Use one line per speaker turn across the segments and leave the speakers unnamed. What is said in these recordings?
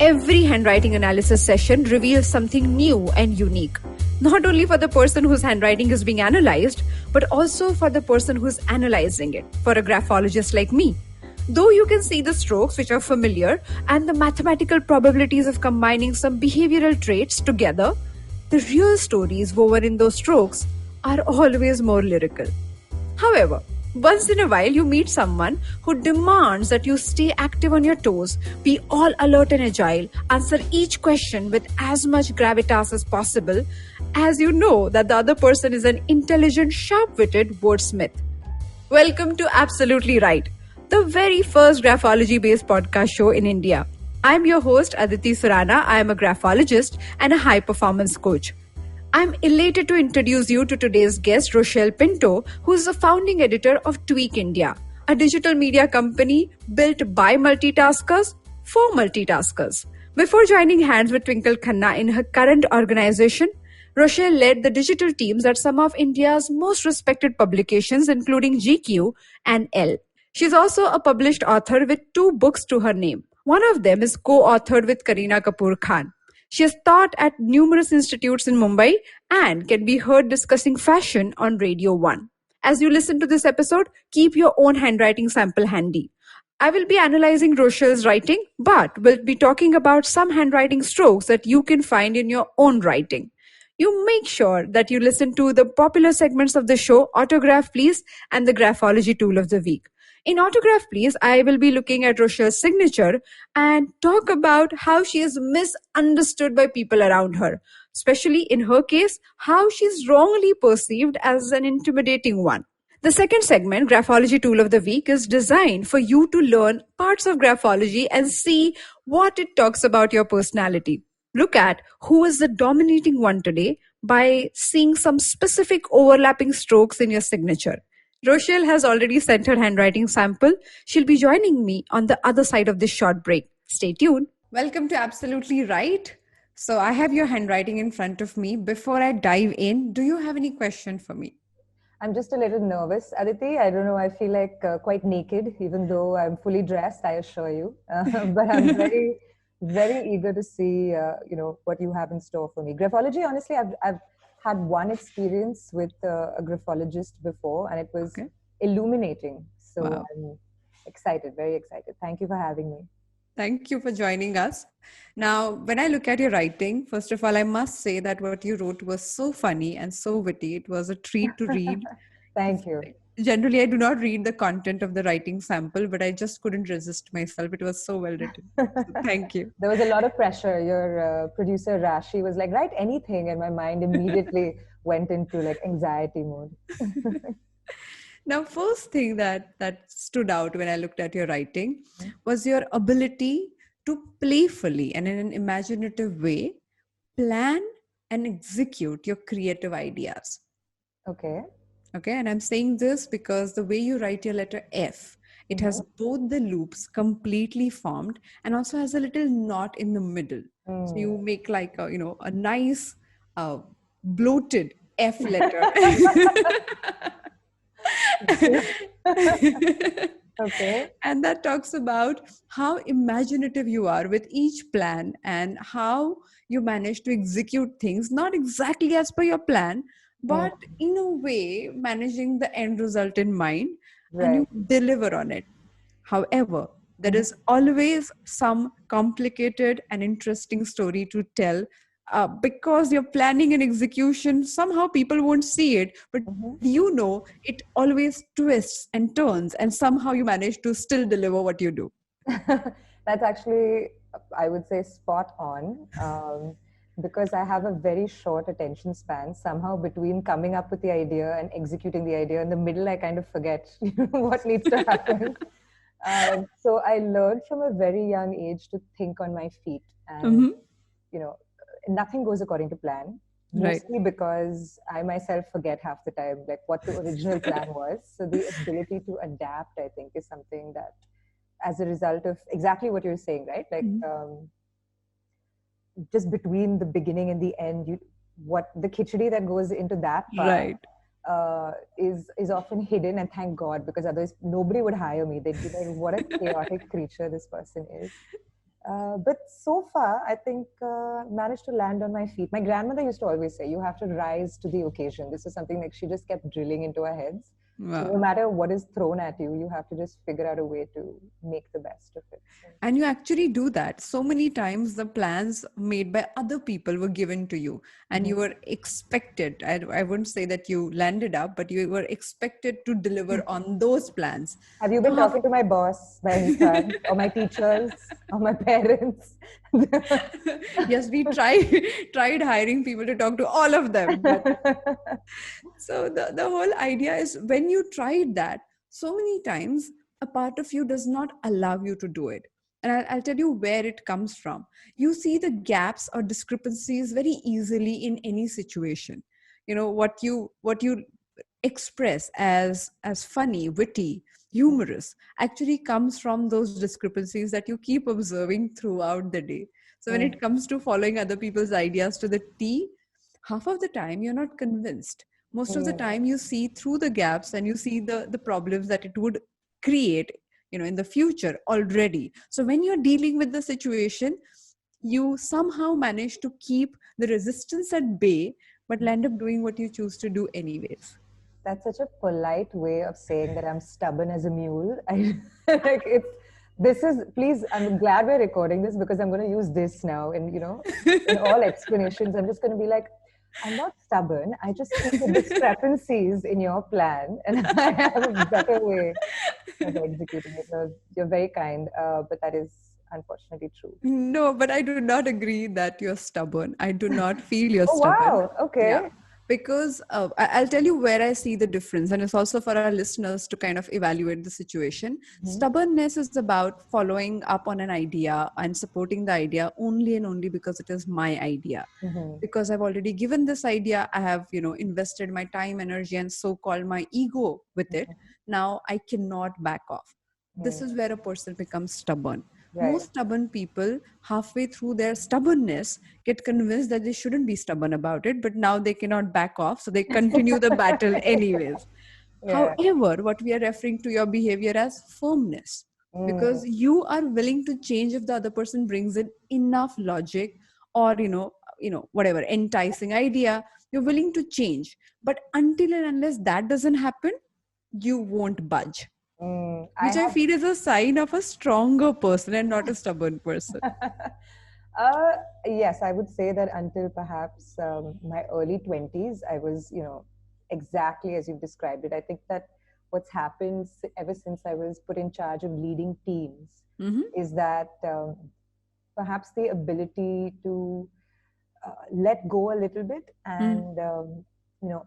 Every handwriting analysis session reveals something new and unique, not only for the person whose handwriting is being analyzed, but also for the person who's analyzing it, for a graphologist like me. Though you can see the strokes which are familiar and the mathematical probabilities of combining some behavioral traits together, the real stories woven in those strokes are always more lyrical. However, once in a while you meet someone who demands that you stay active on your toes, be all alert and agile, answer each question with as much gravitas as possible, as you know that the other person is an intelligent, sharp-witted wordsmith. Welcome to Absolutely Right, the very first graphology-based podcast show in India. I'm your host, Aditi Surana. I am a graphologist and a high-performance coach. I'm elated to introduce you to today's guest, Rochelle Pinto, who is the founding editor of Tweak India, a digital media company built by multitaskers for multitaskers. Before joining hands with Twinkle Khanna in her current organization, Rochelle led the digital teams at some of India's most respected publications, including GQ and Elle. She's also a published author with 2 books to her name. One of them is co-authored with Kareena Kapoor Khan. She has taught at numerous institutes in Mumbai and can be heard discussing fashion on Radio 1. As you listen to this episode, keep your own handwriting sample handy. I will be analyzing Rochelle's writing, but we'll be talking about some handwriting strokes that you can find in your own writing. You make sure that you listen to the popular segments of the show, Autograph Please and the Graphology Tool of the Week. In Autograph Please, I will be looking at Rochelle's signature and talk about how she is misunderstood by people around her, especially in her case, how she's wrongly perceived as an intimidating one. The second segment, Graphology Tool of the Week, is designed for you to learn parts of graphology and see what it talks about your personality. Look at who is the dominating one today by seeing some specific overlapping strokes in your signature. Rochelle has already sent her handwriting sample. She'll be joining me on the other side of this short break. Stay tuned. Welcome to Absolutely Right. So I have your handwriting in front of me. Before I dive in, do you have any question for me?
I'm just a little nervous, Aditi. I don't know. I feel like quite naked, even though I'm fully dressed, I assure you. But I'm very, very eager to see, what you have in store for me. Graphology, honestly, I've had one experience with a graphologist before, and it was illuminating. So wow. I'm excited, very excited. Thank you for having me.
Thank you for joining us. Now, when I look at your writing, first of all, I must say that what you wrote was so funny and so witty. It was a treat to read.
Thank you.
Generally, I do not read the content of the writing sample, but I just couldn't resist myself. It was so well written. So thank you.
There was a lot of pressure. Your producer, Rashi, was like, write anything. And my mind immediately went into like anxiety mode.
Now, first thing that stood out when I looked at your writing was your ability to playfully and in an imaginative way plan and execute your creative ideas.
Okay.
And I'm saying this because the way you write your letter F, it has both the loops completely formed and also has a little knot in the middle. So you make like a nice bloated F letter.
Okay.
And that talks about how imaginative you are with each plan and how you manage to execute things, not exactly as per your plan, but in a way managing the end result in mind, and you deliver on it. However, there is always some complicated and interesting story to tell, because your planning and execution, somehow people won't see it, but it always twists and turns, and somehow you manage to still deliver what you do.
That's actually, I would say, spot on. Because I have a very short attention span. Somehow between coming up with the idea and executing the idea, in the middle I kind of forget what needs to happen. So I learned from a very young age to think on my feet, and nothing goes according to plan. Mostly because I myself forget half the time like what the original plan was. So the ability to adapt, I think, is something that, as a result of exactly what you're saying, right? Like just between the beginning and the end, what the khichdi that goes into that part is often hidden, and thank God, because otherwise nobody would hire me. They'd be like, what a chaotic creature this person is. But so far, I think managed to land on my feet. My grandmother used to always say, "You have to rise to the occasion." This is something like she just kept drilling into our heads. So no
Wow.
matter what is thrown at you, you have to just figure out a way to make the best of it. So,
And you actually do that. So many times the plans made by other people were given to you and you
mhm.
were expected. I wouldn't say that you landed up, but you were expected to deliver on those plans.
Have you
So
been talking to my boss by any chance, or my teachers, or my parents?
yes, we tried hiring people to talk to all of them, but so the whole idea is when you tried that, so many times a part of you does not allow you to do it. And I'll tell you where it comes from. You see the gaps or discrepancies very easily in any situation. You know what you express as funny, witty, humorous actually comes from those discrepancies that you keep observing throughout the day. So when it
Mm,
comes to following other people's ideas to the T, half of the time you're not convinced. Most of the
mm.
time you see through the gaps and you see the problems that it would create, in the future already. So when you're dealing with the situation, you somehow manage to keep the resistance at bay, but end up doing what you choose to do anyways.
That's such a polite way of saying that I'm stubborn as a mule. I, like it's this is please. I'm glad we're recording this because I'm going to use this now. And in all explanations, I'm just going to be like, I'm not stubborn. I just see the discrepancies in your plan, and I have a better way of executing it. So you're very kind, but that is unfortunately true.
No, but I do not agree that you're stubborn. I do not feel you're
Oh
stubborn.
wow!
Yeah.
Okay.
Because I'll tell you where I see the difference, and it's also for our listeners to kind of evaluate the situation.
Mm-hmm.
Stubbornness is about following up on an idea and supporting the idea only and only because it is my idea.
Mm-hmm.
Because I've already given this idea, I have, invested my time, energy, and so called my ego with it. Now I cannot back off. This
Mm.
is where a person becomes stubborn.
Right.
Most stubborn people, halfway through their stubbornness, get convinced that they shouldn't be stubborn about it, but now they cannot back off, so they continue the battle anyways.
Yeah.
However, what we are referring to your behavior as firmness,
Mm.
because you are willing to change if the other person brings in enough logic or whatever enticing idea, you're willing to change. But until and unless that doesn't happen, you won't budge,
I
which I
have
feel is a sign of a stronger person and not a stubborn person.
uh, yes, I would say that until perhaps my early 20s, I was, exactly as you've described it. I think that what's happened ever since I was put in charge of leading teams
Mm-hmm.
is that perhaps the ability to let go a little bit and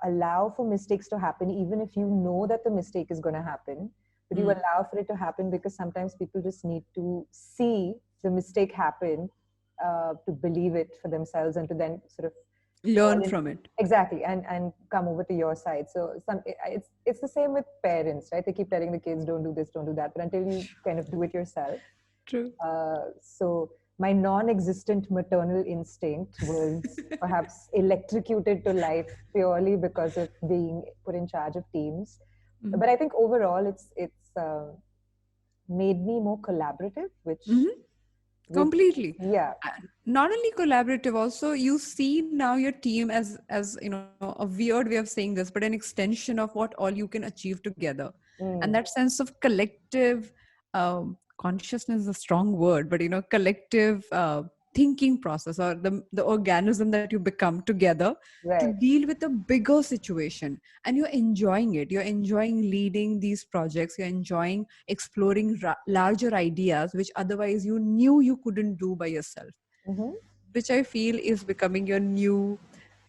allow for mistakes to happen, even if you know that the mistake is going to happen, but you
Mm.
allow for it to happen because sometimes people just need to see the mistake happen to believe it for themselves and to then sort of fall
Learn
in
from it.
exactly and come over to your side. So it's the same with parents, right? They keep telling the kids don't do this, don't do that, but until you kind of do it yourself.
True.
So my non-existent maternal instinct was perhaps electrocuted to life purely because of being put in charge of teams.
Mm-hmm.
But I think overall, it's made me more collaborative,
Mm-hmm.
which
Completely.
yeah.
Not only collaborative, also you see now your team as a weird way of saying this, but an extension of what all you can achieve together. And
Mm,
that sense of collective consciousness is a strong word, but collective thinking process, or the organism that you become together to
right.
deal with a bigger situation. And you're enjoying it, you're enjoying leading these projects, you're enjoying exploring larger ideas which otherwise you knew you couldn't do by yourself,
Mm-hmm.
which I feel is becoming your new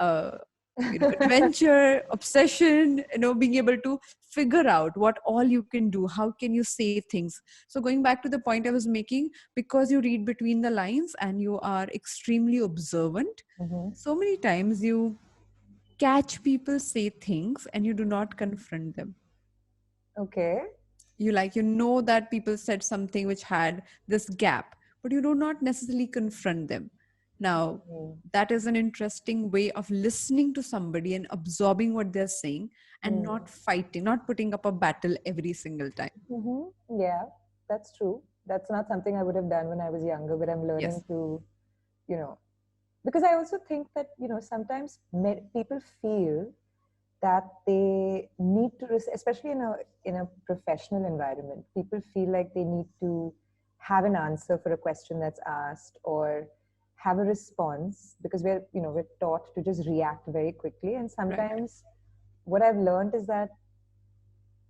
uh, adventure, obsession, being able to figure out what all you can do, how can you say things. So going back to the point I was making, because you read between the lines and you are extremely observant,
Mm-hmm.
so many times you catch people say things and you do not confront them.
Okay.
You know that people said something which had this gap, but you do not necessarily confront them. Now
Mm.
that is an interesting way of listening to somebody and absorbing what they're saying, and
Mm.
not fighting, not putting up a battle every single time.
Mm-hmm. Yeah, that's true. That's not something I would have done when I was younger, but I'm learning
Yes.
to, you know, because I also think that, sometimes people feel that they need to, especially in a professional environment, people feel like they need to have an answer for a question that's asked or have a response, because we're taught to just react very quickly. And
Right.
sometimes what I've learned is that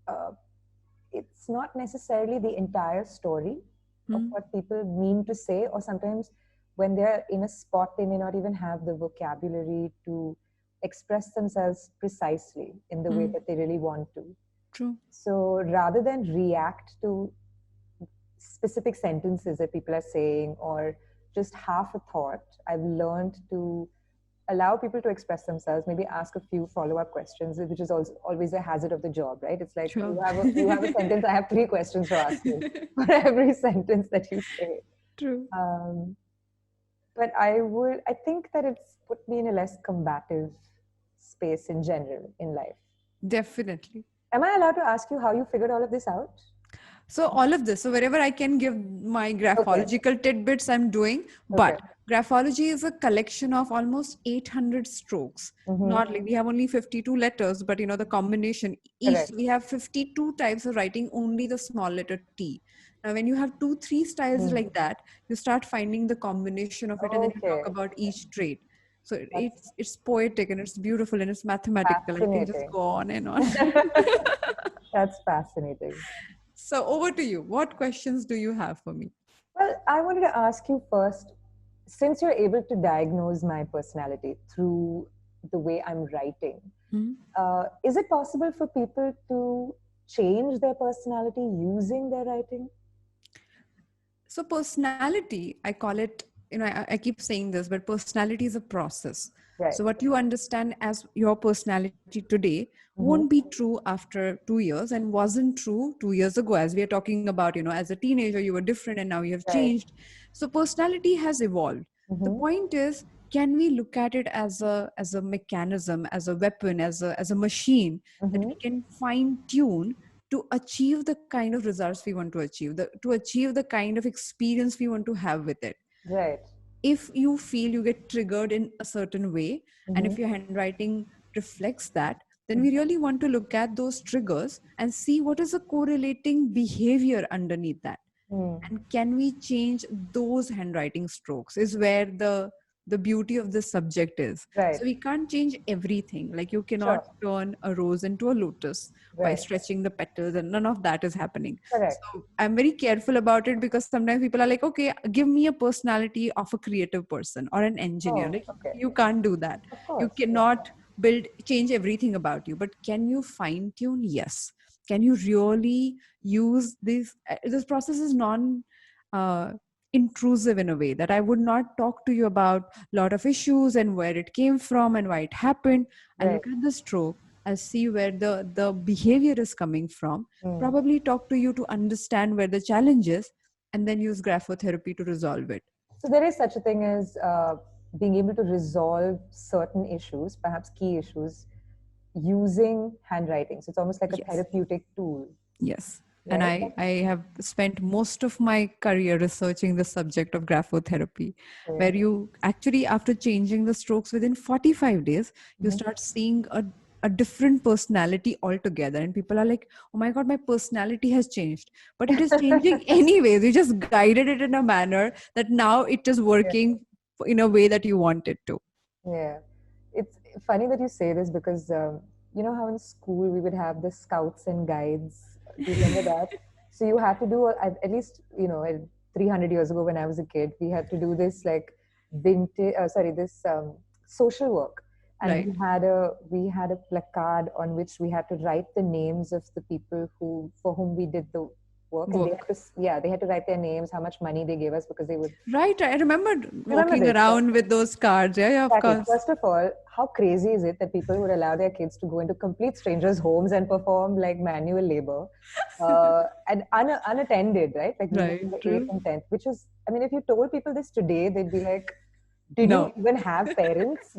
uh, it's not necessarily the entire story of
Hmm.
what people mean to say, or sometimes when they're in a spot, they may not even have the vocabulary to express themselves precisely in the way
Hmm.
that they really want to.
True.
So rather than react to specific sentences that people are saying or just half a thought, I've learned to allow people to express themselves, maybe ask a few follow-up questions, which is also always a hazard of the job, right? It's like
Sure.
you have a sentence, I have three questions to ask you for every sentence that you say.
True.
Um, but I think that it's put me in a less combative space in general in life.
Definitely.
Am I allowed to ask you how you figured all of this out?
So all of this, so wherever I can give my
Okay.
graphological tidbits, I'm doing.
Okay.
But graphology is a collection of almost 800 strokes.
Mm-hmm.
Not like we have only 52 letters, but the combination. Each
Correct.
we have 52 types of writing, only the small letter T. Now, when you have 2, 3 styles
Mm.
like that, you start finding the combination of it, and then you talk
Okay.
about each trait. So
That's
it's poetic and it's beautiful and it's mathematical. I can just
fascinating.
go on and on.
That's fascinating.
So over to you. What questions do you have for me?
Well, I wanted to ask you first, since you're able to diagnose my personality through the way I'm writing,
Hmm.
is it possible for people to change their personality using their writing?
So personality, I call it, I keep saying this, but personality is a process.
Right.
So what you understand as your personality today won't
Mm-hmm.
be true after 2 years and wasn't true 2 years ago, as we are talking about, as a teenager, you were different and now you have
Right.
changed. So personality has evolved. The
Mm-hmm.
point is, can we look at it as a mechanism, as a weapon, as a machine that
Mm-hmm.
we can fine tune to achieve the kind of results we want to achieve, to achieve the kind of experience we want to have with it.
Right.
If you feel you get triggered in a certain way, and
Mm-hmm.
if your handwriting reflects that, then we really want to look at those triggers and see what is the correlating behavior underneath that,
Mm.
and can we change those handwriting strokes is where the beauty of this subject is.
Right.
So we can't change everything. Like you cannot
Sure.
turn a rose into a lotus by
Right.
stretching the petals, and none of that is happening.
Correct.
So I'm very careful about it, because sometimes people are like, okay, give me a personality of a creative person or an engineer.
Oh,
Like
okay.
you can't do that.
Of
You
course. Yeah.
cannot change everything about you, but can you fine tune? Yes. Can you really use this process is non intrusive in a way that I would not talk to you about a lot of issues and where it came from and why it happened. I'll
Right.
look at the stroke, I'll see where the behavior is coming from,
Mm.
probably talk to you to understand where the challenge is, and then use graphotherapy to resolve it.
So there is such a thing as being able to resolve certain issues, perhaps key issues, using handwriting. So it's almost like a
Yes.
therapeutic tool,
Yes. And
right?
I have spent most of my career researching the subject of graphotherapy,
Okay.
where you actually, after changing the strokes within 45 days, you
Mm-hmm.
start seeing a different personality altogether. And people are like, oh my God, my personality has changed. But it is changing anyways. You just guided it in a manner that now it is
Yeah.
working in a way that you want it to.
Yeah. It's funny that you say this because you know how in school we would have the scouts and guides. Do you remember that? So you had to do at least 300 years ago when I was a kid, we had to do this like this social work, and
Right.
we had a placard on which we had to write the names of the people for whom we did the work, and
Work.
they had to write their names, how much money they gave us, because they would
Right. I remember
remember
walking
this. Yeah?
around with those cards. Yeah, yeah, of
Exactly.
course.
First of all, how crazy is it that people would allow their kids to go into complete strangers' homes and perform like manual labor, and unattended, right? Like we were in
Right.
the eighth
True.
and tenth, which is, I mean, if you told people this today, they'd be like, "Did you
No.
even have parents?"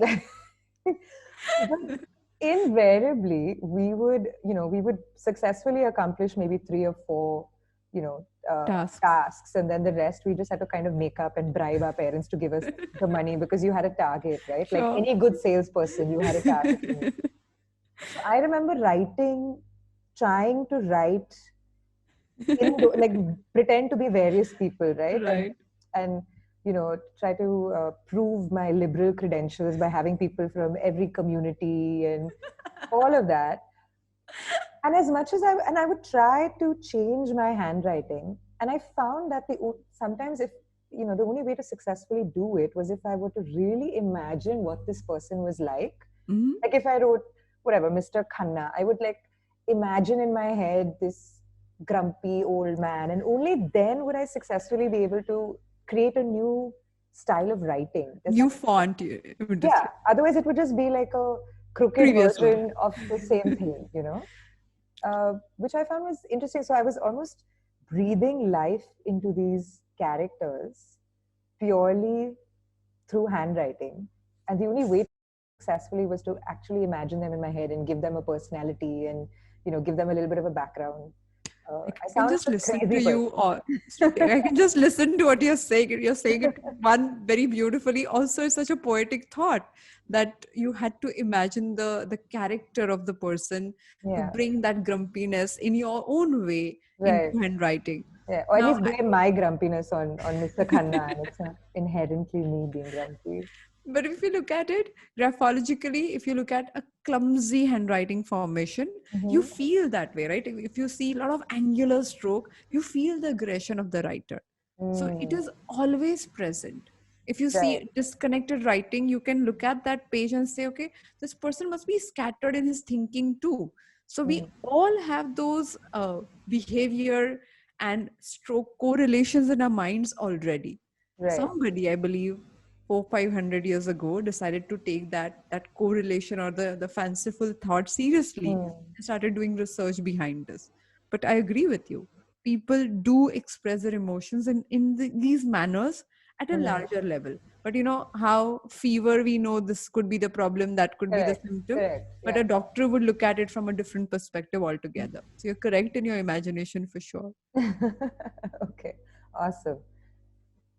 But invariably, we would successfully accomplish maybe three or four
Tasks.
tasks, and then the rest we just had to kind of make up and bribe our parents to give us the money because you had a target, right? Like
Sure.
any good salesperson, you had a target to meet. So I remember trying to write like pretend to be various people, right?
Right.
And try to prove my liberal credentials by having people from every community and all of that. And as much as I would try to change my handwriting, and I found that sometimes if the only way to successfully do it was if I were to really imagine what this person was like.
Mhm.
Like if I wrote whatever Mr. Khanna, I would like imagine in my head this grumpy old man, and only then would I successfully be able to create a new style of writing.
New font. You would just
Yeah, otherwise it would just be like a crooked
previous one.
version of the same thing, which I found was interesting. So I was almost breathing life into these characters purely through handwriting. And the only way to successfully was to actually imagine them in my head and give them a personality and, give them a little bit of a background. I
I can
sound
just
like a
listen to
crazy
you, or I can just listen to what you're saying. You're saying it one very beautifully. Also, it's such a poetic thought that you had to imagine the character of the person to
Yeah,
bring that grumpiness in your own way into
right.
handwriting.
Yeah, or at
Now,
least blame my grumpiness on Mr. Khanna, and it's not inherently me being grumpy.
but if you look at it graphologically, if you look at a clumsy handwriting formation, you
Mm-hmm.
feel that way, right? If you see a lot of angular stroke, you feel the aggression of the writer. So it
Mm,
is always present. If you
right.
see disconnected writing, you can look at that page and say, okay, this person must be scattered in his thinking too. So we
Mm,
all have those behavior and stroke correlations in our minds already.
right.
Somebody, I believe, 400-500 years ago decided to take that correlation or the fanciful thought seriously
Mm,
and started doing research behind this. But I agree with you, people do express their emotions in these manners at a
mm,
larger level. But you know how fever, we know this could be the problem, that could be the
correct.
symptom,
Correct.
but
Yeah.
a doctor would look at it from a different perspective altogether. So you're correct in your imagination for sure.
Okay. Awesome.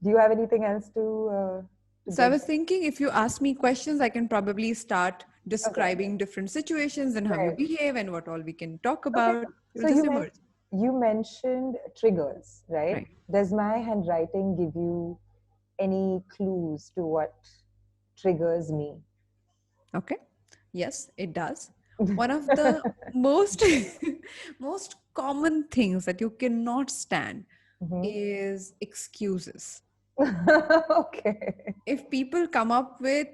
Do you have anything else to
So I
give?
was thinking, if you ask me questions, I can probably start
Okay.
describing different situations and how you
Right.
behave and what all we can talk
Okay.
about. It will
So
just emerge.
you mentioned triggers, right?
Right.
Does my handwriting give you any clues to what triggers me?
Okay. Yes, it does. One of the most most common things that you cannot stand
Mm-hmm.
is excuses.
Okay.
If people come up with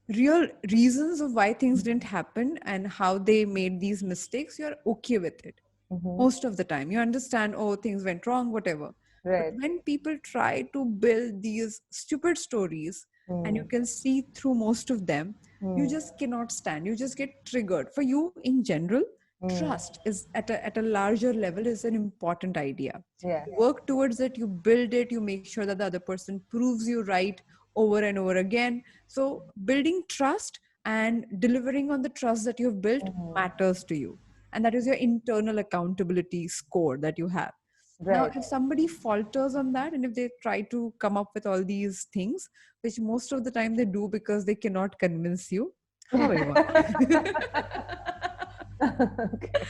real reasons of why things didn't happen and how they made these mistakes, you're okay with it.
Mm-hmm.
Most of the time you understand, oh, things went wrong, whatever. But
Right.
when people try to build these stupid stories and you
Mm.
can see through most of them, you
Mm.
just cannot stand, you just get triggered. For you in general,
Mm.
trust is at a larger level is an important idea.
Yeah.
You work towards it, you build it, you make sure that the other person proves you right over and over again. So building trust and delivering on the trust that you've built
Mm.
matters to you, and that is your internal accountability score that you have. Now
Right.
if somebody falters on that, and if they try to come up with all these things, which most of the time they do because they cannot convince you, however
Okay.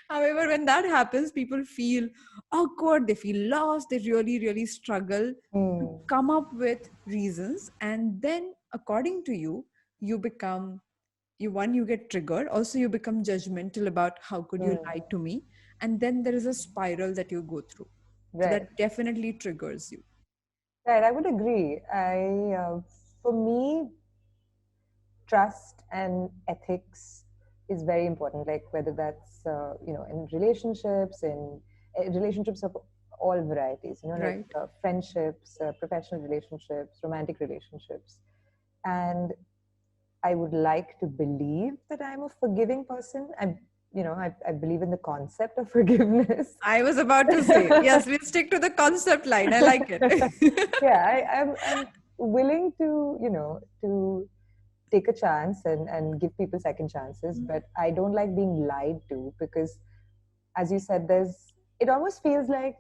however, when that happens, people feel awkward, they feel lost, they really struggle to
Mm.
come up with reasons. And then according to you, you become, you get triggered, also you become judgmental about how could you
Mm.
lie to me, and then there is a spiral that you go through. So
Right.
that definitely triggers you.
Right. I would agree. For me, trust and ethics is very important. Like whether that's in relationships of all varieties. Like
Right.
friendships, professional relationships, romantic relationships, and I would like to believe that I'm a forgiving person. I believe in the concept of forgiveness.
I was about to say, yes, we'll stick to the concept line. I like it.
Yeah, I'm willing to, to take a chance and give people second chances, but I don't like being lied to because, as you said, there's it almost feels like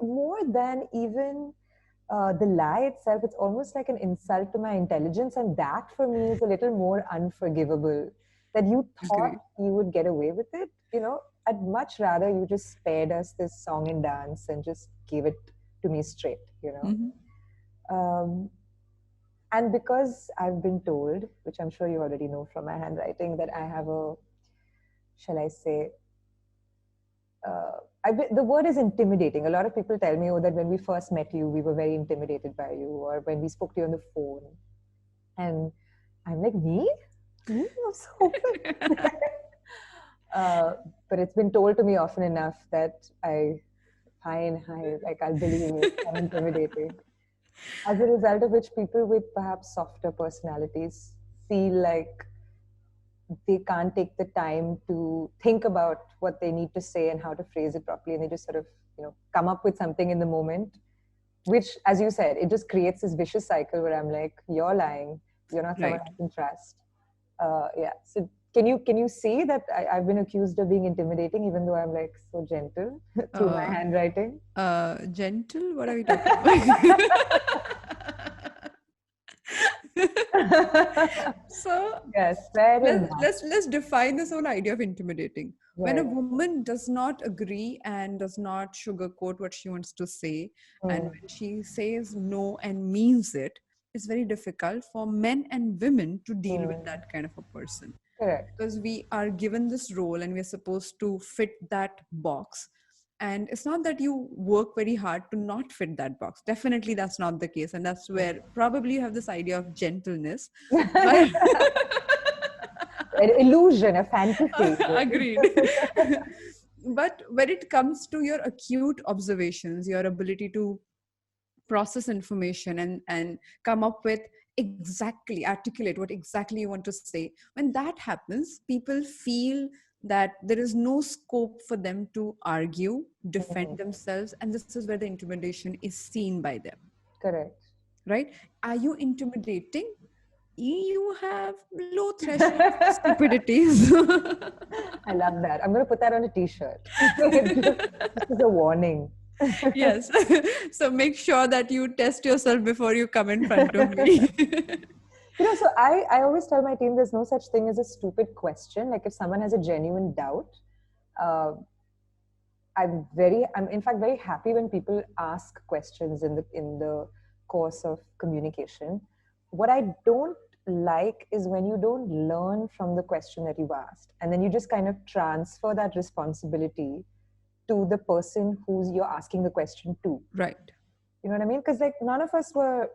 more than even the lie itself, it's almost like an insult to my intelligence. And that for me is a little more unforgivable. That you thought
Agree.
you would get away with it. I'd much rather you just spared us this song and dance and just gave it to me straight.
Mm-hmm.
Um, and because I've been told, which I'm sure you already know from my handwriting, that I have a, shall I say, the word is intimidating. A lot of people tell me, oh, that when we first met you, we were very intimidated by you, or when we spoke to you on the phone. And I'm like, me? Me? I'm so but it's been told to me often enough that I'll believe it. I'm intimidating. As a result of which, people with perhaps softer personalities feel like they can't take the time to think about what they need to say and how to phrase it properly, and they just sort of come up with something in the moment, which, as you said, it just creates this vicious cycle where I'm like, you're lying, you're not someone
Right.
I can trust. Yeah, so can you see that I've been accused of being intimidating, even though I'm like so gentle through my handwriting?
Gentle? What are we talking about? So
Yes, fair
let's
enough.
let's let's define this whole idea of intimidating. When a
Right.
woman does not agree and does not sugarcoat what she wants to say, and
Mm,
when she says no and means it, it's very difficult for men and women to deal with
mm.
that kind of a person,
Correct.
because we are given this role and we're supposed to fit that box. And it's not that you work very hard to not fit that box. Definitely that's not the case, and that's where probably you have this idea of gentleness. But
An illusion, a fantasy.
agreed. But when it comes to your acute observations, your ability to process information and come up with exactly articulate what exactly you want to say, when that happens, people feel that there is no scope for them to argue, defend
Mm,
themselves, and this is where the intimidation is seen by them.
correct.
Right? Are you intimidating? You have low threshold for stupidities.
I love that. I'm going to put that on a t-shirt. Just as a warning.
Yes. So make sure that you test yourself before you come in front of me.
So I always tell my team there's no such thing as a stupid question. Like if someone has a genuine doubt, uh, I'm in fact very happy when people ask questions in the course of communication. What I don't like is when you don't learn from the question that you've asked, and then you just kind of transfer that responsibility to the person who's you're asking the question to.
Right.
You know what I mean? Because like none of us were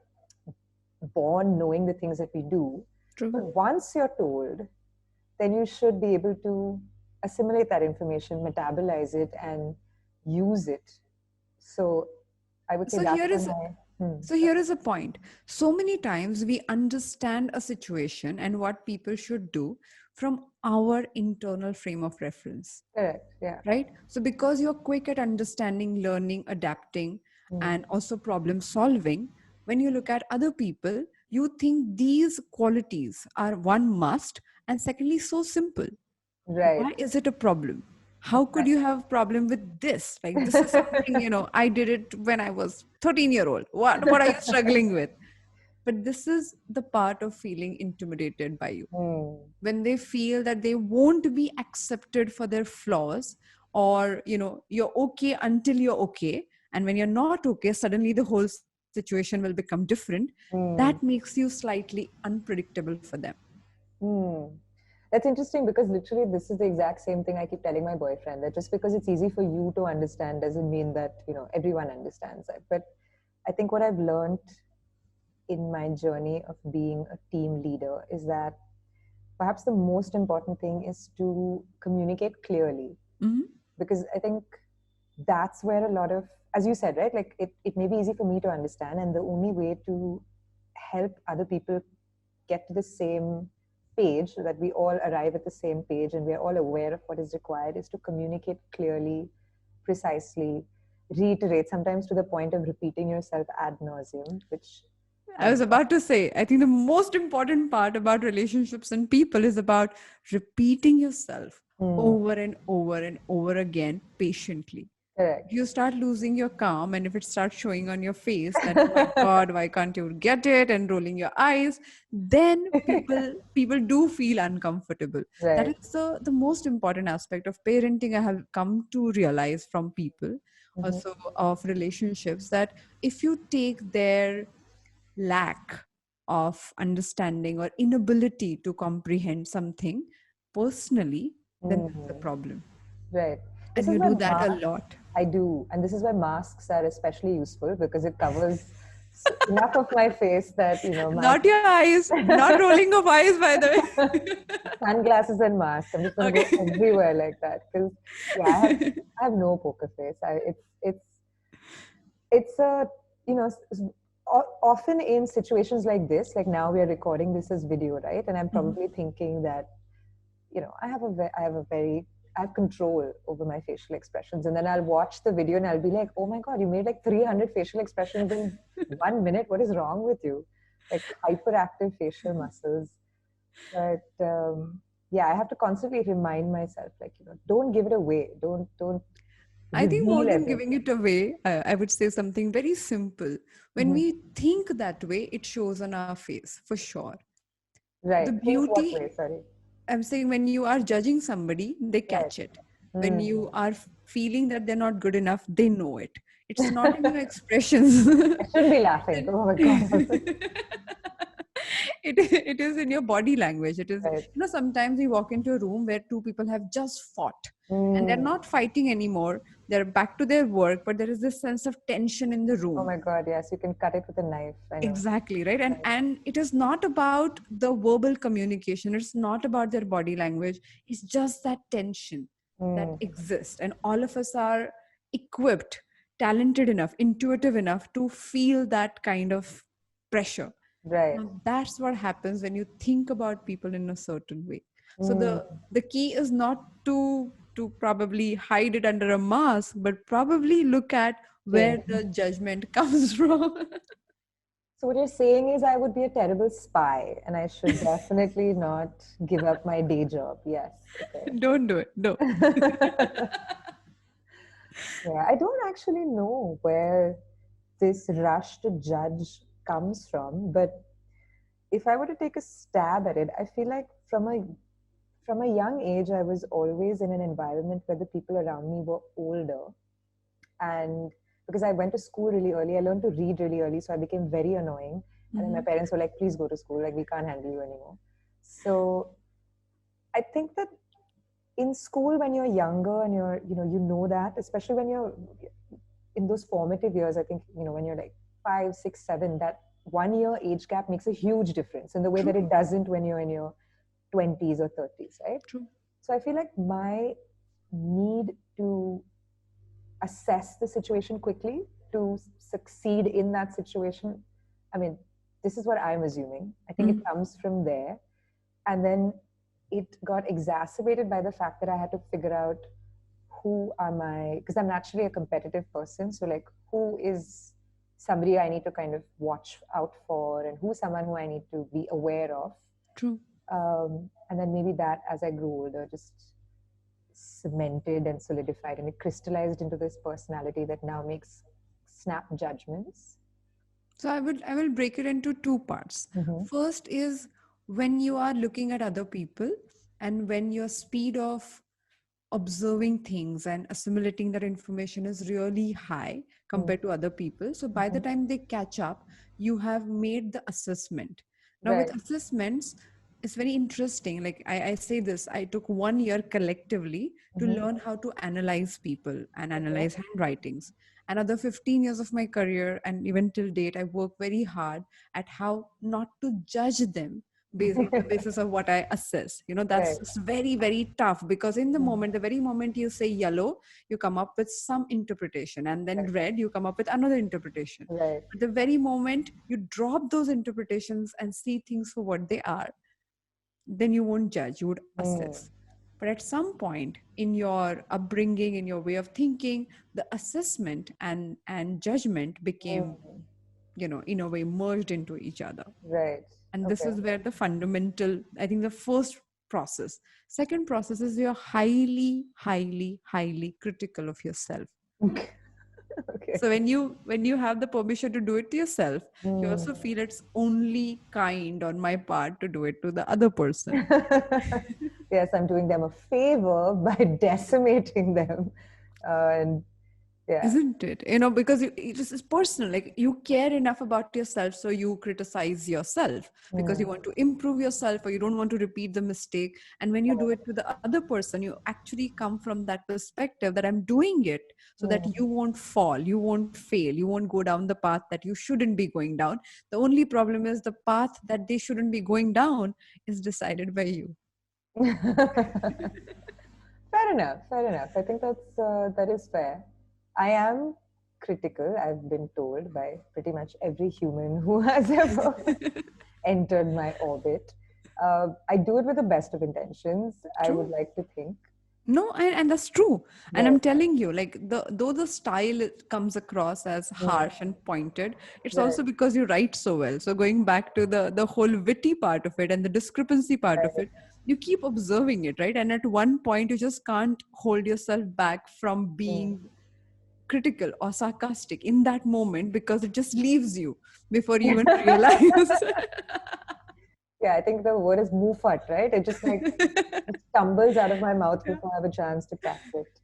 born knowing the things that we do.
True.
But once you're told, then you should be able to assimilate that information, metabolize it, and use it. So I would say
So
that's
here
where
is
my.
so here is a point. So many times we understand a situation and what people should do from our internal frame of reference.
Correct. Yeah.
Right? So because you're quick at understanding, learning, adapting,
Mm.
and also problem solving, when you look at other people, you think these qualities are one must, and secondly so simple.
Right.
Why is it a problem? How could you have problem with this? Like this is something, I did it when I was 13-year-old. What are you struggling with? But this is the part of feeling intimidated by you,
Mm.
when they feel that they won't be accepted for their flaws, or you're okay until you're okay, and when you're not okay, suddenly the whole situation will become different. That
Mm.
makes you slightly unpredictable for them.
Mm. That's interesting because literally this is the exact same thing I keep telling my boyfriend, that just because it's easy for you to understand doesn't mean that everyone understands it. But I think what I've learned in my journey of being a team leader is that perhaps the most important thing is to communicate clearly,
Mhm.
because I think that's where a lot of, as you said, right, like it may be easy for me to understand, and the only way to help other people get to the same page so that we all arrive at the same page and we're all aware of what is required is to communicate clearly, precisely, reiterate, sometimes to the point of repeating yourself ad nauseum, which
I was about to say, I think the most important part about relationships and people is about repeating yourself over and over and over again patiently.
Correct.
If you start losing your calm and if it starts showing on your face that, oh my God, why can't you get it, and rolling your eyes, then people do feel uncomfortable. That
Right.
is the most important aspect of parenting. I have come to realize from people, also of relationships, that if you take their lack of understanding or inability to comprehend something personally, then that's the problem.
Right.
And
This is
you
why
do that a
masks,
lot.
I do. And this is why masks are especially useful because it covers enough of my face that, my
Not your eyes, not rolling of eyes, by the way.
sunglasses and mask. I'm just going to go
Okay.
everywhere like that. Because, yeah, I have no poker face. It's a, often in situations like this, like now we are recording this as video, right? And I'm probably thinking that I have control over my facial expressions. And then I'll watch the video and I'll be like, oh my God, you made like 300 facial expressions in 1 minute. What is wrong with you? Like hyperactive facial muscles. But yeah, I have to constantly remind myself, like, don't give it away. Don't
I think more
reveal
than
everything.
giving it away, I would say something very simple. When we think that way, it shows on our face for sure. The
Right. Think what
beauty,
way? Sorry.
I'm saying, when you are judging somebody, they
Right.
catch it. When you are feeling that they're not good enough, they know it. It's not in your expressions.
I shouldn't be laughing. Oh my God.
It is in your body language. It is,
Right.
sometimes we walk into a room where two people have just fought and they're
Mm.
not fighting anymore. They're back to their work, but there is this sense of tension in the
Oh
room.
my God. Yes, you can cut it with a knife. I know.
Exactly, right. And it is not about the verbal communication. It's not about their body language. It's just that tension that
Mm.
exists. And all of us are equipped, talented enough, intuitive enough to feel that kind of pressure.
Right.
Now, that's what happens when you think about people in a certain way. So
Mm.
the key is not to probably hide it under a mask, but probably look at where
Change.
the judgment comes from.
So what you're saying is I would be a terrible spy and I should definitely not give up my day job. Yes. Okay.
Don't do it. No.
Yeah, I don't actually know where this rush to judge comes from, but if I were to take a stab at it, I feel like from a young age I was always in an environment where the people around me were older. And because I went to school really early, I learned to read really early, so I became very annoying. And then my parents were like, please go to school, like we can't handle you anymore. So I think that in school when you're younger and you know that, especially when you're in those formative years, I think, when you're like 5, 6, 7, that 1 year age gap makes a huge difference in the way
True.
that it doesn't when you're in your 20s or 30s, right?
True.
So I feel like my need to assess the situation quickly to succeed in that situation, I mean, this is what I'm assuming. I think it comes from there. And then it got exacerbated by the fact that I had to figure out who are my, because I'm naturally a competitive person. So like, who is somebody I need to kind of watch out for, and who's someone who I need to be aware of.
True.
And then maybe that, as I grew older, just cemented and solidified, and it crystallized into this personality that now makes snap judgments.
So I will break it into two parts. First is when you are looking at other people and when your speed of observing things and assimilating that information is really high compared to other people. So by the time they catch up, you have made the assessment. Now
Right.
with assessments, it's very interesting. Like I say this, I took 1 year collectively to learn how to analyze people and analyze handwritings. Another 15 years of my career and even till date, I work very hard at how not to judge them based on the basis of what I assess. That's
Right.
just very, very tough because in the moment, the very moment you say yellow, you come up with some interpretation, and then red, you come up with another interpretation.
Right.
But the very moment you drop those interpretations and see things for what they are, then you won't judge, you would assess. But at some point in your upbringing, in your way of thinking, the assessment and judgment became in a way merged into each other.
Right.
And this
Okay.
is where the fundamental, I think, the first process. Second process is you're highly, highly, highly critical of yourself.
Okay.
So when you have the permission to do it to yourself, you
Hmm.
also feel it's only kind on my part to do it to the other person.
Yes, I'm doing them a favor by decimating them. And yeah.
Isn't it? Because it is personal. Like, you care enough about yourself, so you criticize yourself because you
Hmm.
want to improve yourself or you don't want to repeat the mistake. And when you do it to the other person, you actually come from that perspective that I'm doing it so that
Hmm.
you won't fall, you won't fail, you won't go down the path that you shouldn't be going down. The only problem is the path that they shouldn't be going down is decided by you.
Fair enough. Fair enough. I think that is fair. I am critical. I've been told by pretty much every human who has ever entered my orbit. I do it with the best of intentions. I would
True.
like to think.
No, and that's true. And
Right.
I'm telling you, like, though the style it comes across as
Mm,
harsh and pointed, it's
right.
also because you write so well. So going back to the whole witty part of it and the discrepancy part of
Right.
it, you keep observing it, right? And at one point, you just can't hold yourself back from
Mm.
being critical or sarcastic in that moment because it just leaves you before you even realize.
Yeah, I think the word is mufat, right? It just like it stumbles out of my mouth before I have a chance to catch it.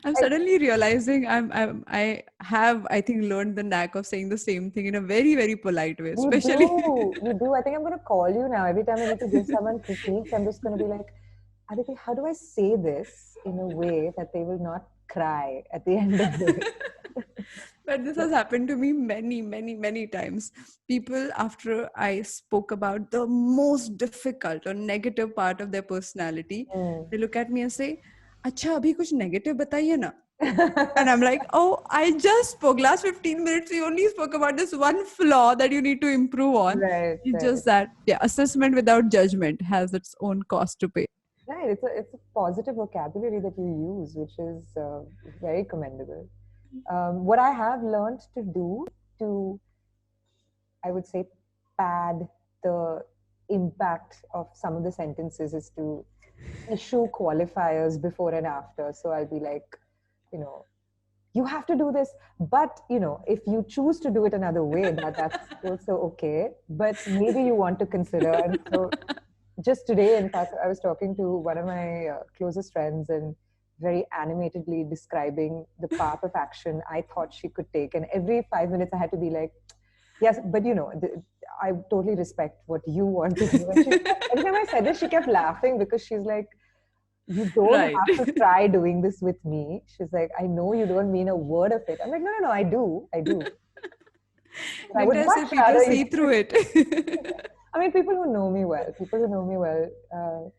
I'm
I,
suddenly realizing I have, I think, learned the knack of saying the same thing in a very, very polite way,
you
especially.
do, you do. I think I'm going to call you now. Every time I need to give someone critiques, I'm just going to be like, Aditi, how do I say this in a way that they will not cry at the end of it?
But this has happened to me many, many, many times. People, after I spoke about the most difficult or negative part of their personality,
Mm.
they look at me and say, "Acha, abhi kuch negative bataiye na." And I'm like, "Oh, I just spoke last 15 minutes. We only spoke about this one flaw that you need to improve on."
Right,
It's
right.
just that, yeah, assessment without judgment has its own cost to pay.
Right. It's a positive vocabulary that you use, which is very commendable. What I have learned to do to, I would say, pad the impact of some of the sentences is to issue qualifiers before and after. So I'll be like, you know, you have to do this, but if you choose to do it another way, that's also okay. But maybe you want to consider. And so just today, in fact, I was talking to one of my closest friends and very animatedly describing the path of action I thought she could take. And every 5 minutes, I had to be like, yes, but I totally respect what you want to do. And every time I said this, she kept laughing because she's like, you don't
Right.
have to try doing this with me. She's like, I know you don't mean a word of it. I'm like, no, no, no, I do. I do. But I
Didn't
would
I say
much
people
rather
see
you.
through it?
I mean, people who know me well.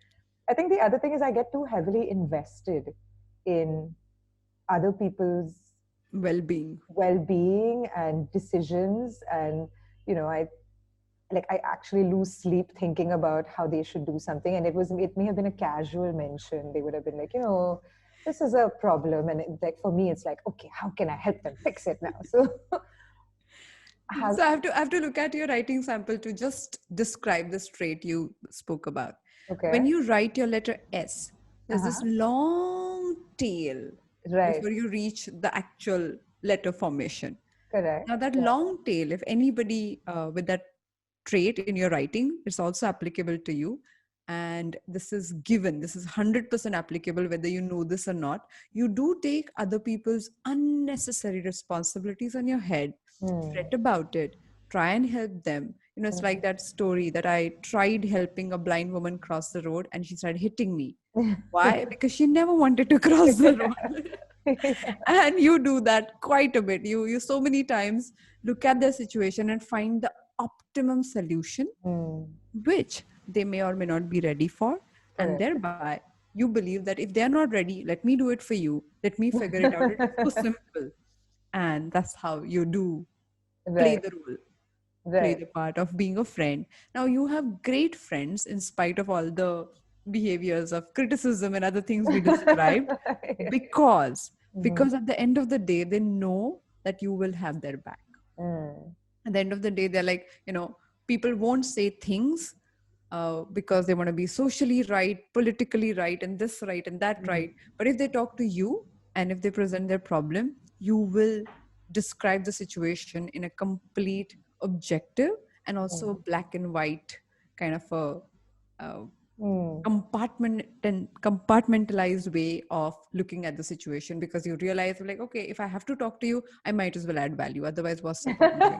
I think the other thing is I get too heavily invested in other people's
Well-being.
well-being and decisions, and I I actually lose sleep thinking about how they should do something. And it may have been a casual mention. They would have been like, this is a problem, and like for me, it's like, okay, how can I help them fix it now? So how?
So I have to look at your writing sample to just describe this trait you spoke about.
Okay.
When you write your letter S, there's this
Uh-huh.
long tail
Right.
before you reach the actual letter formation.
Correct.
Now, that
Yeah.
long tail, if anybody with that trait in your writing, it's also applicable to you. And this is given, this is 100% applicable, whether you know this or not. You do take other people's unnecessary responsibilities on your head,
Hmm.
fret about it, try and help them. It's like that story that I tried helping a blind woman cross the road and she started hitting me. Why? Because she never wanted to cross the road. And you do that quite a bit. You so many times look at their situation and find the optimum solution,
Hmm.
which they may or may not be ready for. And
Correct.
thereby, you believe that if they're not ready, let me do it for you. Let me figure it out. It's so simple. And that's how you do play
Right.
the role, play
Right.
the part of being a friend. Now, you have great friends in spite of all the behaviors of criticism and other things we described, because
Mhm.
because at the end of the day, they know that you will have their back.
Mm.
At the end of the day, they're like, people won't say things because they want to be socially right, politically right, and this right and that right. But if they talk to you and if they present their problem, you will describe the situation in a complete objective and also black and white kind of a
Mm.
compartmentalized way of looking at the situation, because you realize like, okay, if I have to talk to you, I might as well add value, otherwise what's the point doing it?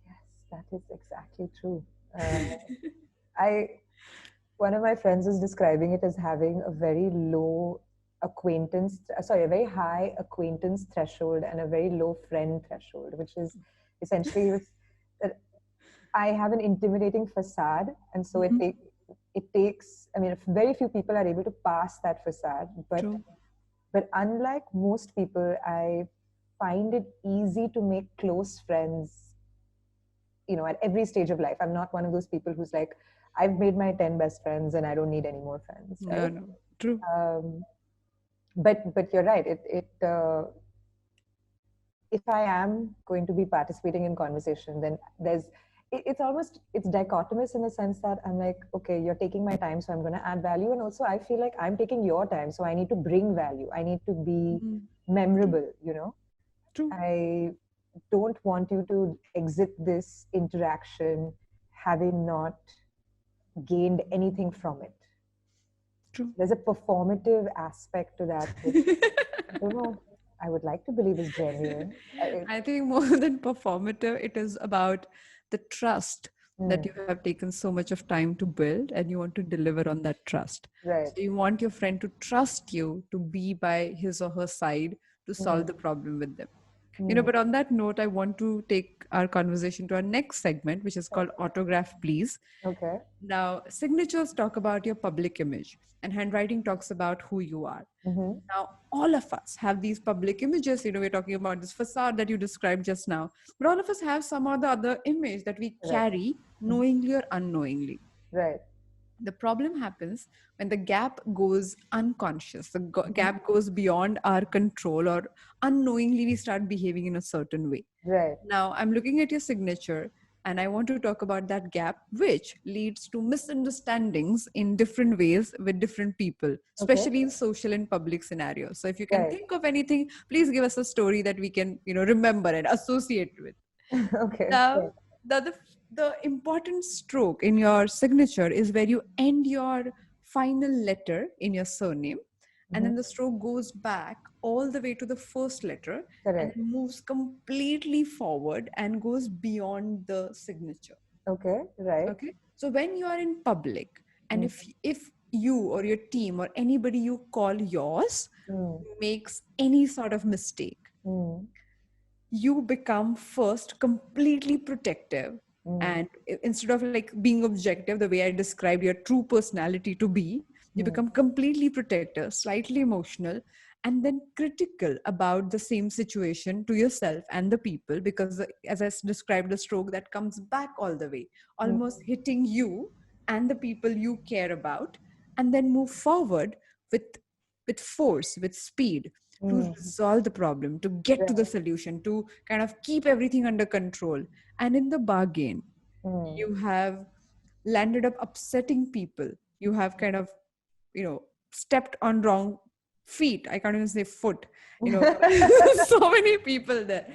Yes, that is exactly true. I One of my friends was describing it as having a very low a very high acquaintance threshold and a very low friend threshold, which is essentially that I have an intimidating facade, and so it takes. I mean, very few people are able to pass that facade,
True.
but unlike most people, I find it easy to make close friends, at every stage of life. I'm not one of those people who's like, I've made my 10 best friends and I don't need any more friends,
No,
right?
no. True.
But you're right. If I am going to be participating in conversation, then it's dichotomous in the sense that I'm like, okay, you're taking my time, so I'm going to add value, and also I feel like I'm taking your time, so I need to bring value. I need to be memorable.
True.
I don't want you to exit this interaction having not gained anything from it.
True.
There's a performative aspect to that, which I don't know, I would like to believe is genuine.
I think more than performative, it is about the trust that you have taken so much of time to build, and you want to deliver on that trust.
Right.
So you want your friend to trust you to be by his or her side to solve the problem with them. But on that note, I want to take our conversation to our next segment, which is called Autograph Please.
Okay.
Now, signatures talk about your public image, and handwriting talks about who you are. Now, all of us have these public images. We're talking about this facade that you described just now, but all of us have some or the other image that we carry knowingly or unknowingly.
Right.
The problem happens when the gap goes unconscious, the gap goes beyond our control, or unknowingly we start behaving in a certain way.
Right.
Now, I'm looking at your signature and I want to talk about that gap, which leads to misunderstandings in different ways with different people, especially in social and public scenarios. So, if you can
Right.
think of anything, please give us a story that we can, remember and associate with.
Okay.
Now, the important stroke in your signature is where you end your final letter in your surname, and then the stroke goes back all the way to the first letter and
Correct.
then moves completely forward and goes beyond the signature.
Okay. Right.
Okay, so when you are in public, and if you or your team or anybody you call yours makes any sort of mistake, you become first completely protective, and instead of like being objective the way I described your true personality to be, you become completely protective, slightly emotional, and then critical about the same situation to yourself and the people, because as I described, a stroke that comes back all the way, almost hitting you and the people you care about, and then move forward with force, with speed, to resolve the problem, to get to the solution, to kind of keep everything under control. And in the bargain, you have landed up upsetting people. You have kind of, stepped on wrong feet. I can't even say foot. So many people there,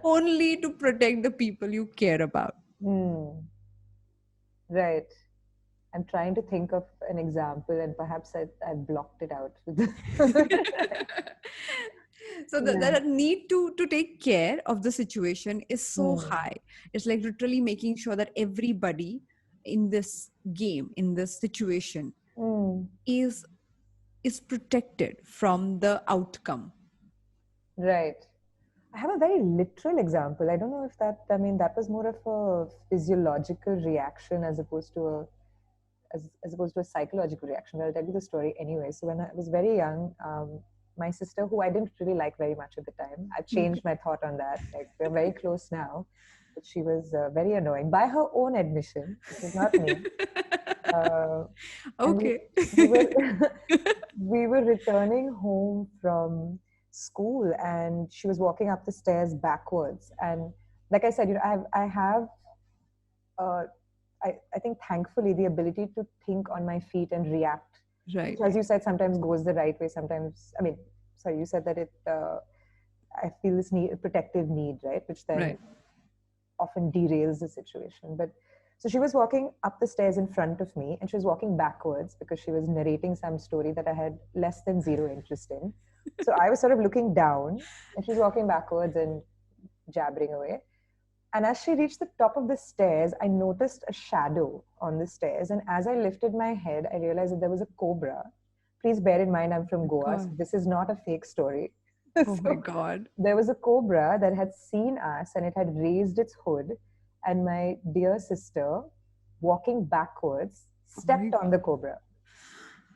only to protect the people you care about.
Right. I'm trying to think of an example, and perhaps I blocked it out.
So the need to take care of the situation is so high. It's like literally making sure that everybody in this game, in this situation, is protected from the outcome.
Right. I have a very literal example. I don't know if that was more of a physiological reaction as opposed to a psychological reaction. But I'll tell you the story anyway. So when I was very young, my sister, who I didn't really like very much at the time, I've changed my thought on that. Like, we're very close now, but she was very annoying by her own admission. It was not me.
Okay.
We were we were returning home from school, and she was walking up the stairs backwards. And like I said, I have uh, I think thankfully the ability to think on my feet and react,
Right.
which, as you said, sometimes goes the right way. Sometimes, I mean, sorry, you said that I feel this protective need, right? Which then
Right.
often derails the situation. But so she was walking up the stairs in front of me, and she was walking backwards because she was narrating some story that I had less than zero interest in. So I was sort of looking down, and she was walking backwards and jabbering away. And as she reached the top of the stairs, I noticed a shadow on the stairs. And as I lifted my head, I realized that there was a cobra. Please bear in mind, I'm from Goa, so
God.
this is not a fake story.
Oh my God.
There was a cobra that had seen us, and it had raised its hood. And my dear sister, walking backwards, stepped on the cobra,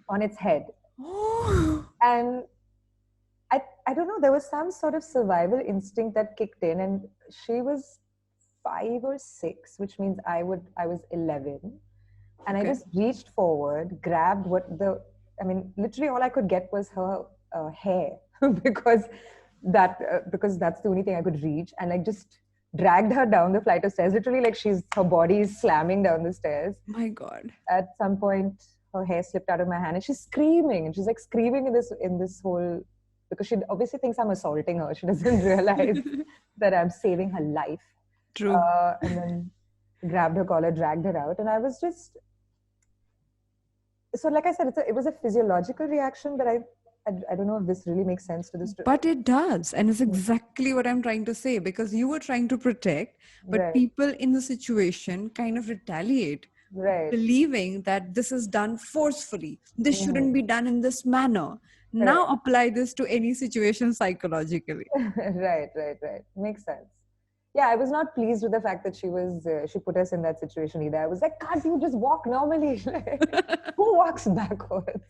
on its head.
Oh.
And I don't know, there was some sort of survival instinct that kicked in, and she was 5 or 6, which means I was 11. And I just reached forward, grabbed literally all I could get was her hair because that's the only thing I could reach, and like just dragged her down the flight of stairs. Literally, like her body is slamming down the stairs.
My God.
At some point, her hair slipped out of my hand, and she's screaming, and she's like screaming in this whole, because she obviously thinks I'm assaulting her. She doesn't realize that I'm saving her life.
True.
And then grabbed her collar, dragged her out, and I was just. So, like I said, it was a physiological reaction, but I don't know if this really makes sense to the story.
But it does. And it's exactly what I'm trying to say, because you were trying to protect, but
Right.
people in the situation kind of retaliate,
Right.
believing that this is done forcefully. This shouldn't be done in this manner. Now apply this to any situation psychologically.
Right. Makes sense. Yeah, I was not pleased with the fact that she put us in that situation either. I was like, can't you just walk normally? Who walks backwards?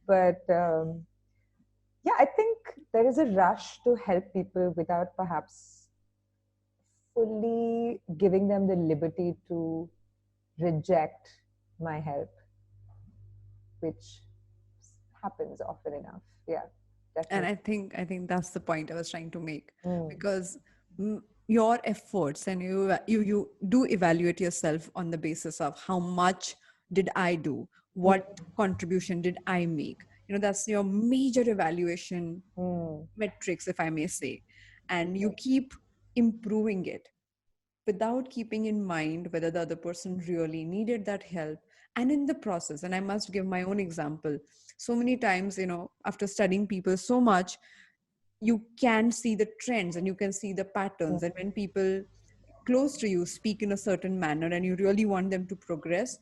But yeah, I think there is a rush to help people without perhaps fully giving them the liberty to reject my help, which happens often enough. Yeah, definitely.
And I think that's the point I was trying to make, because your efforts, and you do evaluate yourself on the basis of how much did I do, what contribution did I make. That's your major evaluation metrics, if I may say, and you keep improving it without keeping in mind whether the other person really needed that help. And in the process, and I must give my own example, so many times, after studying people so much, you can see the trends and you can see the patterns. And when people close to you speak in a certain manner and you really want them to progress,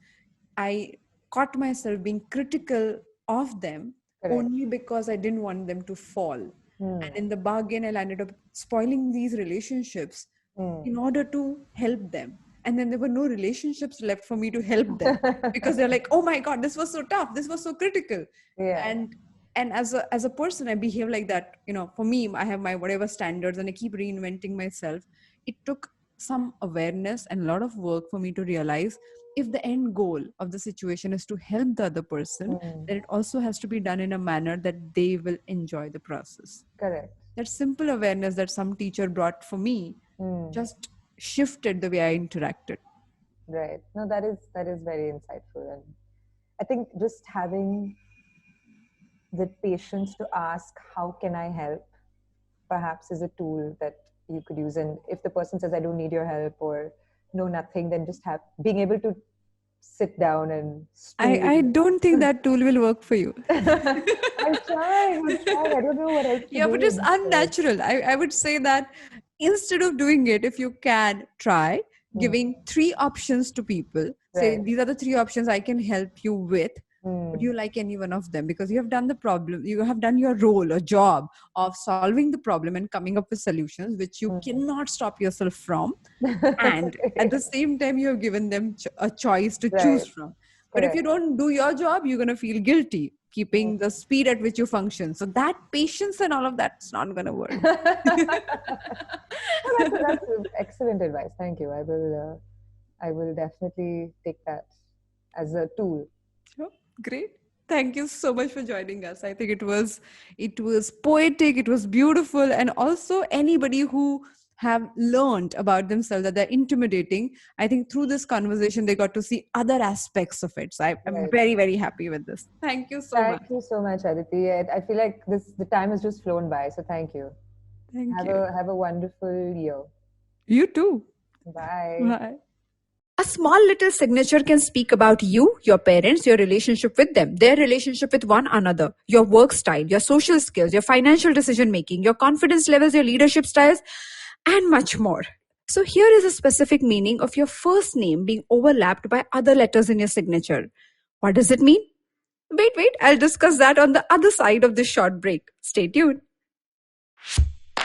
I caught myself being critical of them only because I didn't want them to fall. And in the bargain, I ended up spoiling these relationships in order to help them. And then there were no relationships left for me to help them because they're like, oh my God, this was so tough. This was so critical. And as a person, I behave like that. For me, I have my whatever standards and I keep reinventing myself. It took some awareness and a lot of work for me to realize if the end goal of the situation is to help the other person, then it also has to be done in a manner that they will enjoy the process.
Correct.
That simple awareness that some teacher brought for me just shifted the way I interacted.
Right. No, that is very insightful. And I think just having the patience to ask, how can I help, perhaps is a tool that you could use. And if the person says, I don't need your help, or no, nothing, then just being able to sit down and
I don't think that tool will work for you.
I'm trying. I don't know what else to do.
Yeah, but it's unnatural. I would say that instead of doing it, if you can try giving 3 options to people, say, these are the 3 options I can help you with. Would you like any one of them? Because you have done the problem, you have done your role or job of solving the problem and coming up with solutions, which you cannot stop yourself from. And at the same time, you have given them a choice to choose from. But if you don't do your job, you're going to feel guilty, keeping the speed at which you function. So that patience and all of that's not going to work.
That's excellent advice. Thank you. I will definitely take that as a tool.
Sure. Great. Thank you so much for joining us. I think it was poetic, it was beautiful, and also anybody who have learned about themselves that they're intimidating, I think through this conversation they got to see other aspects of it. So I'm
Right.
very, very happy with this. Thank you so much.
Thank you so much, Aditi. I feel like the time has just flown by. So thank you.
Thank you.
Have a wonderful year.
You too.
Bye.
Bye.
A small little signature can speak about you, your parents, your relationship with them, their relationship with one another, your work style, your social skills, your financial decision making, your confidence levels, your leadership styles, and much more. So here is a specific meaning of your first name being overlapped by other letters in your signature. What does it mean? Wait, I'll discuss that on the other side of this short break. Stay tuned.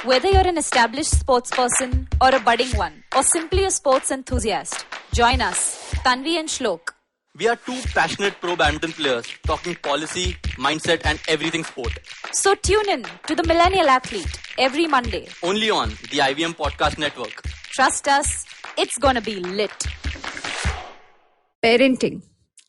Whether you're an established sports person or a budding one, or simply a sports enthusiast, join us, Tanvi and Shlok.
We are two passionate pro badminton players talking policy, mindset and everything sport.
So tune in to The Millennial Athlete every Monday.
Only on the IVM Podcast Network.
Trust us, it's gonna be lit.
Parenting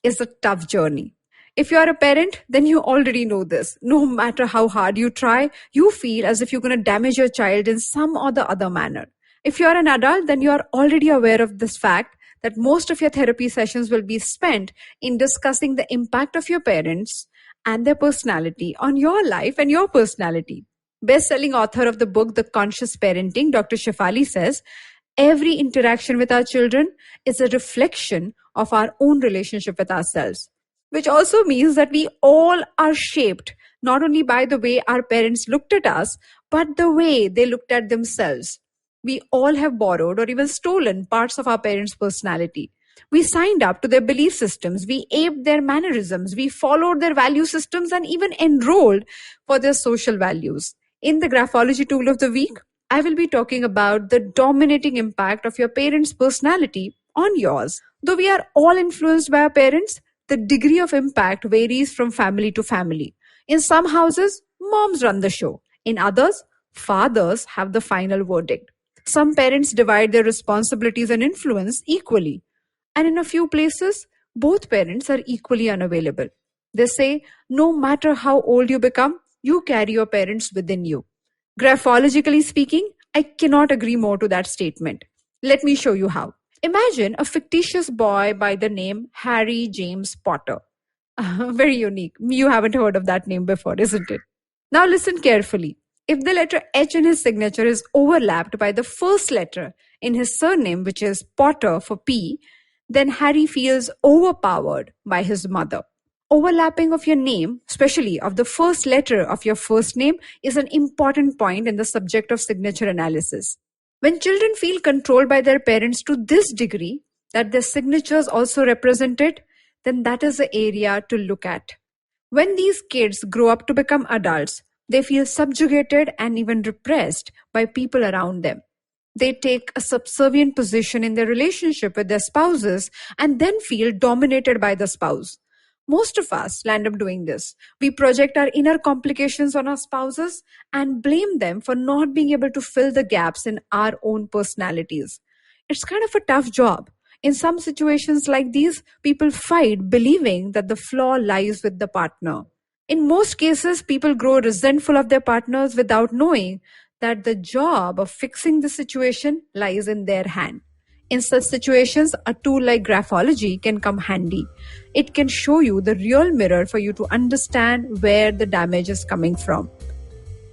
is a tough journey. If you are a parent, then you already know this. No matter how hard you try, you feel as if you're going to damage your child in some or the other manner. If you are an adult, then you are already aware of this fact that most of your therapy sessions will be spent in discussing the impact of your parents and their personality on your life and your personality. Best-selling author of the book, The Conscious Parenting, Dr. Shefali says, every interaction with our children is a reflection of our own relationship with ourselves. Which also means that we all are shaped not only by the way our parents looked at us, but the way they looked at themselves. We all have borrowed or even stolen parts of our parents' personality. We signed up to their belief systems, we aped their mannerisms, we followed their value systems and even enrolled for their social values. In the Graphology tool of the week, I will be talking about the dominating impact of your parents' personality on yours. Though we are all influenced by our parents, the degree of impact varies from family to family. In some houses, moms run the show. In others, fathers have the final verdict. Some parents divide their responsibilities and influence equally. And in a few places, both parents are equally unavailable. They say, no matter how old you become, you carry your parents within you. Graphologically speaking, I cannot agree more to that statement. Let me show you how. Imagine a fictitious boy by the name Harry James Potter. Very unique. You haven't heard of that name before, isn't it? Now listen carefully. If the letter H in his signature is overlapped by the first letter in his surname, which is Potter for P, then Harry feels overpowered by his mother. Overlapping of your name, especially of the first letter of your first name, is an important point in the subject of signature analysis. When children feel controlled by their parents to this degree, that their signatures also represent it, then that is the area to look at. When these kids grow up to become adults, they feel subjugated and even repressed by people around them. They take a subservient position in their relationship with their spouses and then feel dominated by the spouse. Most of us land up doing this. We project our inner complications on our spouses and blame them for not being able to fill the gaps in our own personalities. It's kind of a tough job. In some situations like these, people fight believing that the flaw lies with the partner. In most cases, people grow resentful of their partners without knowing that the job of fixing the situation lies in their hand. In such situations, a tool like Graphology can come handy. It can show you the real mirror for you to understand where the damage is coming from.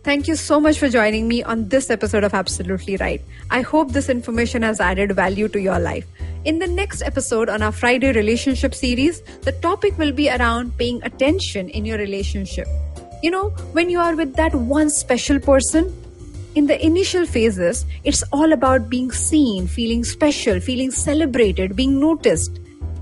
Thank you so much for joining me on this episode of Absolutely Right. I hope this information has added value to your life. In the next episode on our Friday relationship series, the topic will be around paying attention in your relationship. You know, when you are with that one special person, in the initial phases, it's all about being seen, feeling special, feeling celebrated, being noticed.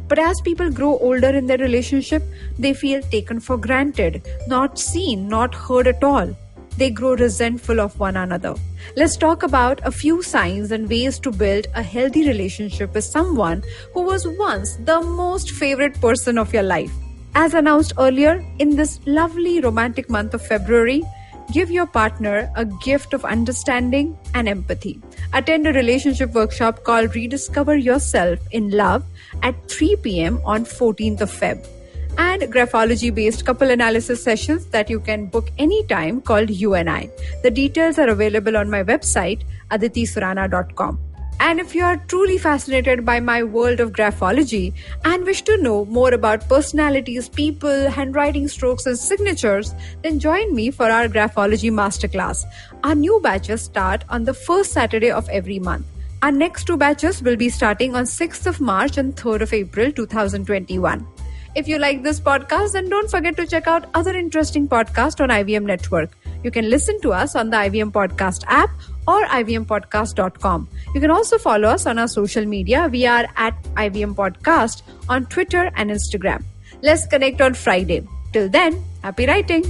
But as people grow older in their relationship, they feel taken for granted, not seen, not heard at all. They grow resentful of one another. Let's talk about a few signs and ways to build a healthy relationship with someone who was once the most favorite person of your life. As announced earlier, in this lovely romantic month of February, give your partner a gift of understanding and empathy. Attend a relationship workshop called Rediscover Yourself in Love at 3 p.m. on 14th of Feb. and graphology-based couple analysis sessions that you can book anytime called You and I. The details are available on my website, aditisurana.com. And if you are truly fascinated by my world of graphology and wish to know more about personalities, people, handwriting strokes, and signatures, then join me for our Graphology Masterclass. Our new batches start on the first Saturday of every month. Our next 2 batches will be starting on 6th of March and 3rd of April 2021. If you like this podcast, then don't forget to check out other interesting podcasts on IVM Network. You can listen to us on the IVM Podcast app or ivmpodcast.com. You can also follow us on our social media. We are at IVM Podcast on Twitter and Instagram. Let's connect on Friday. Till then, happy writing.